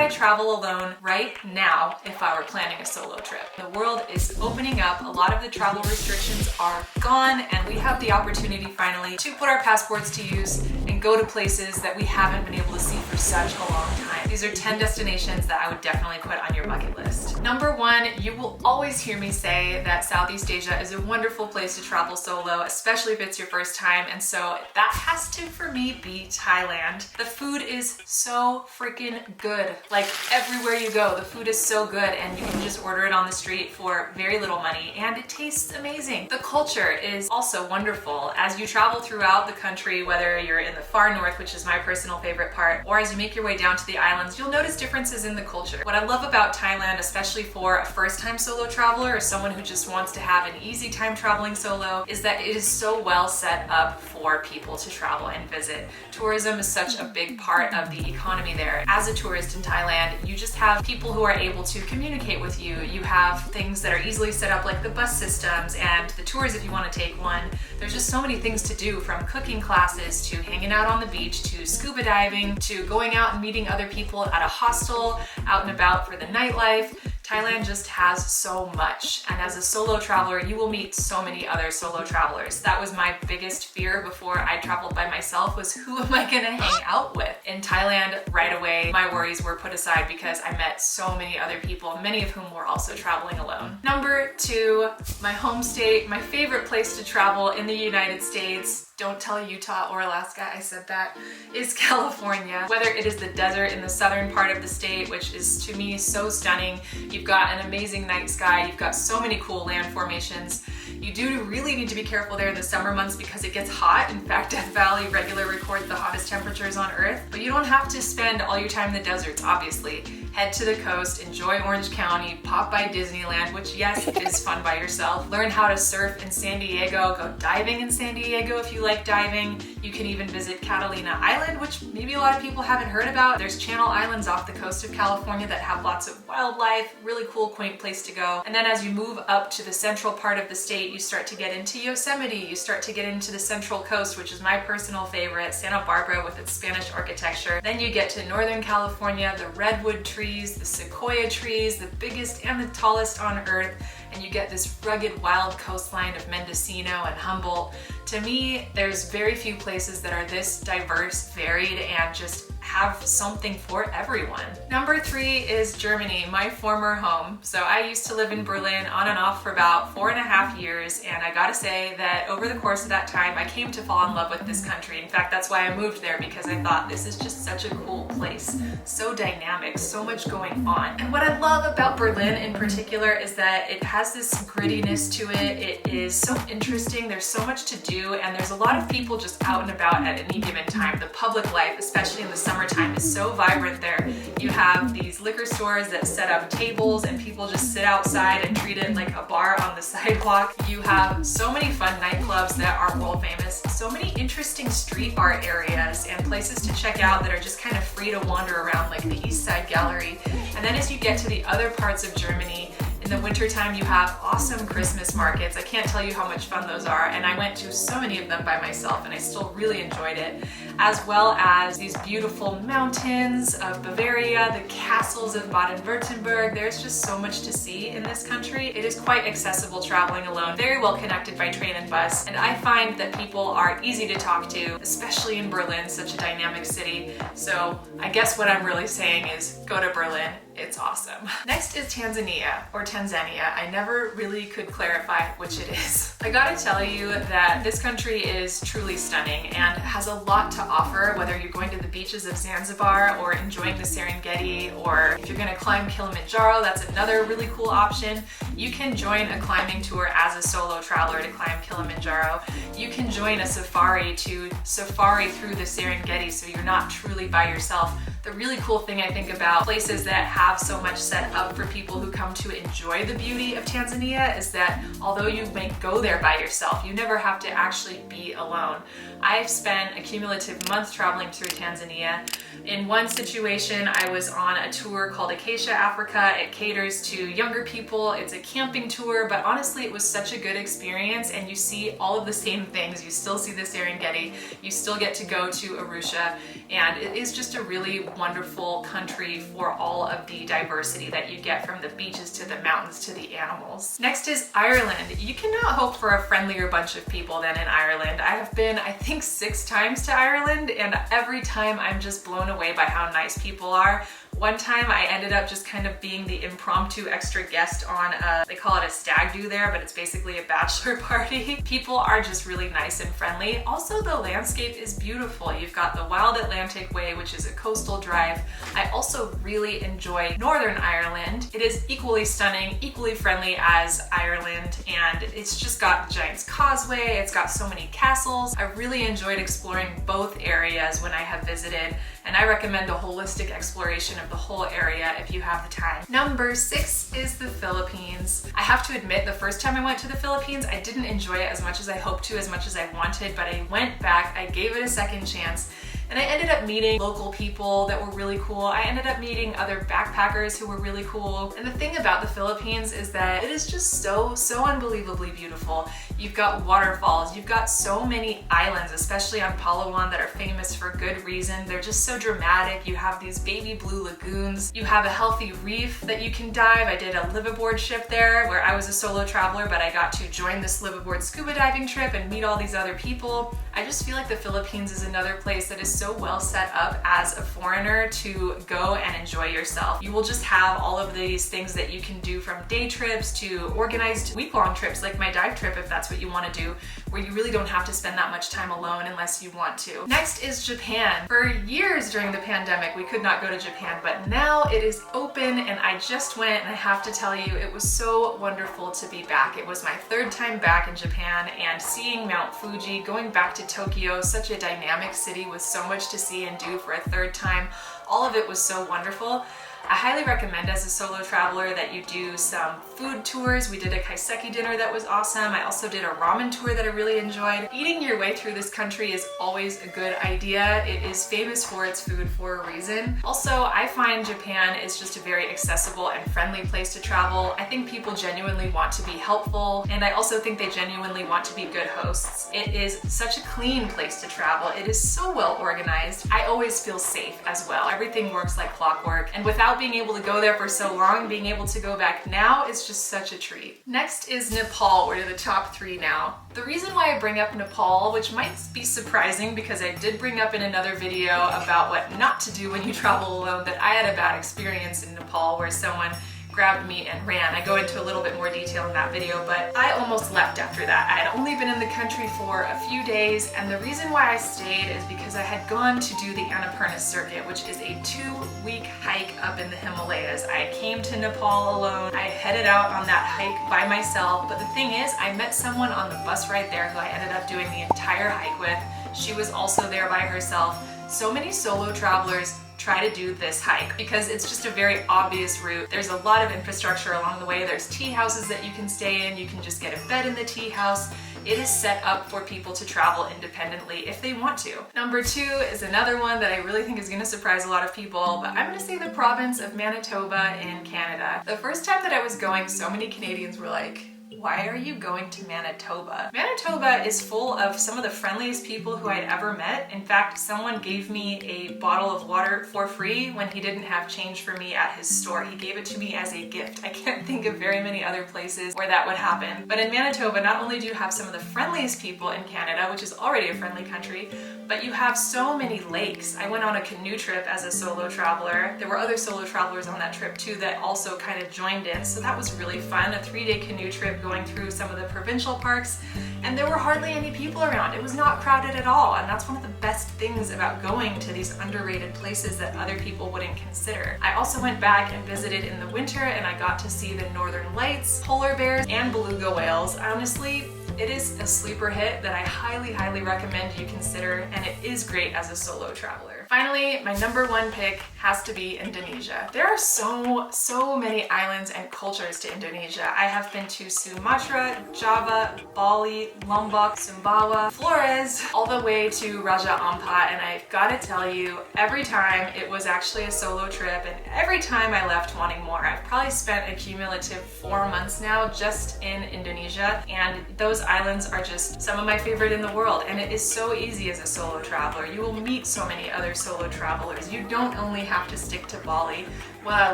I travel alone right now if I were planning a solo trip? The world is opening up, a lot of the travel restrictions are gone, and we have the opportunity finally to put our passports to use and go to places that we haven't been able to see for such a long time. These are 10 destinations that I would definitely put on your bucket list. Number 1, you will always hear me say that Southeast Asia is a wonderful place to travel solo, especially if it's your first time, and so that has to, for me, be Thailand. The food is so freaking good. Like, everywhere you go, the food is so good, and you can just order it on the street for very little money, and it tastes amazing. The culture is also wonderful. As you travel throughout the country, whether you're in the far north, which is my personal favorite part, or as you make your way down to the islands, you'll notice differences in the culture. What I love about Thailand, especially for a first-time solo traveler or someone who just wants to have an easy time traveling solo, is that it is so well set up for people to travel and visit. Tourism is such a big part of the economy there. As a tourist in Thailand, you just have people who are able to communicate with you. You have things that are easily set up like the bus systems and the tours if you want to take one. There's just so many things to do, from cooking classes to hanging out on the beach to scuba diving to going out and meeting other people at a hostel, out and about for the nightlife. Thailand just has so much, and as a solo traveler, you will meet so many other solo travelers. That was my biggest fear before I traveled by myself, was who am I gonna hang out with? In Thailand, right away, my worries were put aside because I met so many other people, many of whom were also traveling alone. Number 2, my home state, my favorite place to travel in the United States, don't tell Utah or Alaska I said that, is California. Whether it is the desert in the southern part of the state, which is to me so stunning, you've got an amazing night sky, you've got so many cool land formations. You do really need to be careful there in the summer months because it gets hot. In fact, Death Valley regularly records the hottest temperatures on Earth. But you don't have to spend all your time in the deserts, obviously. Head to the coast, enjoy Orange County, pop by Disneyland, which yes, is fun by yourself. Learn how to surf in San Diego, go diving in San Diego if you like diving. You can even visit Catalina Island, which maybe a lot of people haven't heard about. There's Channel Islands off the coast of California that have lots of wildlife, really cool, quaint place to go. And then as you move up to the central part of the state, you start to get into Yosemite, you start to get into the Central Coast, which is my personal favorite, Santa Barbara with its Spanish architecture. Then you get to Northern California, the redwood trees, the sequoia trees, the biggest and the tallest on Earth, and you get this rugged wild coastline of Mendocino and Humboldt. To me, there's very few places that are this diverse, varied, and just have something for everyone. Number 3 is Germany, my former home. So I used to live in Berlin on and off for about 4.5 years, and I gotta say that over the course of that time, I came to fall in love with this country. In fact, that's why I moved there, because I thought this is just such a cool place. So dynamic, so much going on. And what I love about Berlin in particular is that it has this grittiness to it. It is so interesting, there's so much to do, and there's a lot of people just out and about at any given time. The public life, especially in the summertime, is so vibrant there. You have these liquor stores that set up tables and people just sit outside and treat it like a bar on the sidewalk. You have so many fun nightclubs that are world famous, so many interesting street art areas and places to check out that are just kind of free to wander around, like the East Side Gallery. And then as you get to the other parts of Germany, in the wintertime, you have awesome Christmas markets. I can't tell you how much fun those are, and I went to so many of them by myself, and I still really enjoyed it. As well as these beautiful mountains of Bavaria, the castles of Baden-Württemberg. There's just so much to see in this country. It is quite accessible traveling alone, very well connected by train and bus, and I find that people are easy to talk to, especially in Berlin, such a dynamic city. So I guess what I'm really saying is go to Berlin. It's awesome. Next is Tanzania, or Tanzania. I never really could clarify which it is. I gotta tell you that this country is truly stunning and has a lot to offer, whether you're going to the beaches of Zanzibar or enjoying the Serengeti, or if you're gonna climb Kilimanjaro, that's another really cool option. You can join a climbing tour as a solo traveler to climb Kilimanjaro. You can join a safari to safari through the Serengeti, so you're not truly by yourself. The really cool thing I think about places that have so much set up for people who come to enjoy the beauty of Tanzania is that although you may go there by yourself, you never have to actually be alone. I've spent a cumulative month traveling through Tanzania. In one situation, I was on a tour called Acacia Africa. It caters to younger people. It's a camping tour, but honestly, it was such a good experience, and you see all of the same things. You still see the Serengeti, you still get to go to Arusha, and it is just a really wonderful country for all of the diversity that you get, from the beaches to the mountains to the animals. Next is Ireland. You cannot hope for a friendlier bunch of people than in Ireland. I have been, I think, 6 times to Ireland, and every time I'm just blown away by how nice people are. One time I ended up just kind of being the impromptu extra guest on they call it a stag do there, but it's basically a bachelor party. People are just really nice and friendly. Also, the landscape is beautiful. You've got the Wild Atlantic Way, which is a coastal drive. I also really enjoy Northern Ireland. It is equally stunning, equally friendly as Ireland, and it's just got Giant's Causeway. It's got so many castles. I really enjoyed exploring both areas when I have visited, and I recommend a holistic exploration of the whole area if you have the time. Number 6 is the Philippines. I have to admit, the first time I went to the Philippines, I didn't enjoy it as much as I hoped to, as much as I wanted, but I went back, I gave it a second chance, and I ended up meeting local people that were really cool. I ended up meeting other backpackers who were really cool. And the thing about the Philippines is that it is just so unbelievably beautiful. You've got waterfalls, you've got so many islands, especially on Palawan, that are famous for good reason. They're just so dramatic. You have these baby blue lagoons. You have a healthy reef that you can dive. I did a liveaboard ship there where I was a solo traveler, but I got to join this liveaboard scuba diving trip and meet all these other people. I just feel like the Philippines is another place that is so well set up as a foreigner to go and enjoy yourself. You will just have all of these things that you can do, from day trips to organized week-long trips like my dive trip, if that's what you want to do, where you really don't have to spend that much time alone unless you want to. Next is Japan. For years during the pandemic, we could not go to Japan, but now it is open and I just went, and I have to tell you, it was so wonderful to be back. It was my 3rd time back in Japan, and seeing Mount Fuji, going back to Tokyo, such a dynamic city with so much to see and do for a 3rd time. All of it was so wonderful. I highly recommend as a solo traveler that you do some food tours. We did a kaiseki dinner that was awesome. I also did a ramen tour that I really enjoyed. Eating your way through this country is always a good idea. It is famous for its food for a reason. Also, I find Japan is just a very accessible and friendly place to travel. I think people genuinely want to be helpful, and I also think they genuinely want to be good hosts. It is such a clean place to travel. It is so well organized. I always feel safe as well. Everything works like clockwork, and without being able to go there for so long, being able to go back now is just such a treat. Next is Nepal. We're to the top 3 now. The reason why I bring up Nepal, which might be surprising because I did bring up in another video about what not to do when you travel alone, that I had a bad experience in Nepal where someone grabbed me and ran. I go into a little bit more detail in that video, but I almost left after that. I had only been in the country for a few days, and the reason why I stayed is because I had gone to do the Annapurna circuit, which is a 2-week hike up in the Himalayas. I came to Nepal alone. I headed out on that hike by myself, but the thing is, I met someone on the bus right there who I ended up doing the entire hike with. She was also there by herself. So many solo travelers try to do this hike because it's just a very obvious route. There's a lot of infrastructure along the way. There's tea houses that you can stay in. You can just get a bed in the tea house. It is set up for people to travel independently if they want to. Number 2 is another one that I really think is going to surprise a lot of people, but I'm going to say the province of Manitoba in Canada. The first time that I was going, so many Canadians were like, why are you going to Manitoba? Manitoba is full of some of the friendliest people who I'd ever met. In fact, someone gave me a bottle of water for free when he didn't have change for me at his store. He gave it to me as a gift. I can't think of very many other places where that would happen. But in Manitoba, not only do you have some of the friendliest people in Canada, which is already a friendly country, but you have so many lakes. I went on a canoe trip as a solo traveler. There were other solo travelers on that trip too that also kind of joined in, so that was really fun. A 3-day canoe trip going through some of the provincial parks, and there were hardly any people around. It was not crowded at all, and that's one of the best things about going to these underrated places that other people wouldn't consider. I also went back and visited in the winter, and I got to see the northern lights, polar bears, and beluga whales. Honestly, it is a sleeper hit that I highly recommend you consider, and it is great as a solo traveler. Finally, my number 1 pick has to be Indonesia. There are so many islands and cultures to Indonesia. I have been to Sumatra, Java, Bali, Lombok, Sumbawa, Flores, all the way to Raja Ampat, and I've got to tell you, every time it was actually a solo trip, and every time I left wanting more. I've probably spent a cumulative 4 months now just in Indonesia, and those islands are just some of my favorite in the world, and it is so easy as a solo traveler. You will meet so many other solo travelers. You don't only have to stick to Bali. What I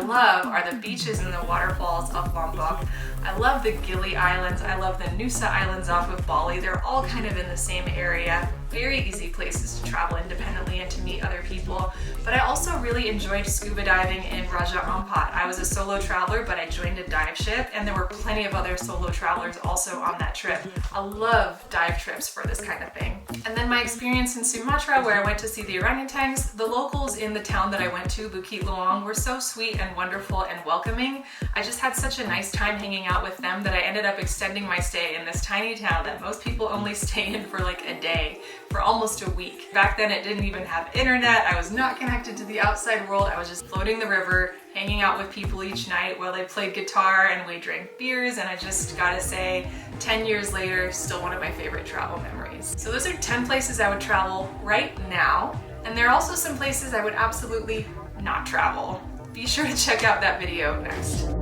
love are the beaches and the waterfalls of Lombok. I love the Gili Islands. I love the Nusa Islands off of Bali. They're all kind of in the same area. Very easy places to travel independently and to meet other people. But I also really enjoyed scuba diving in Raja Ampat. I was a solo traveler, but I joined a dive ship, and there were plenty of other solo travelers also on that trip. I love dive trips for this kind of thing. And then my experience in Sumatra, where I went to see the orangutans, the locals in the town that I went to, Bukit Luang, were so sweet and wonderful and welcoming. I just had such a nice time hanging out with them that I ended up extending my stay in this tiny town that most people only stay in for like a day, for almost a week. Back then it didn't even have internet. I was not connected to the outside world. I was just floating the river, hanging out with people each night while they played guitar and we drank beers, and I just gotta say, 10 years later, still one of my favorite travel memories. So those are 10 places I would travel right now, and there are also some places I would absolutely not travel. Be sure to check out that video next.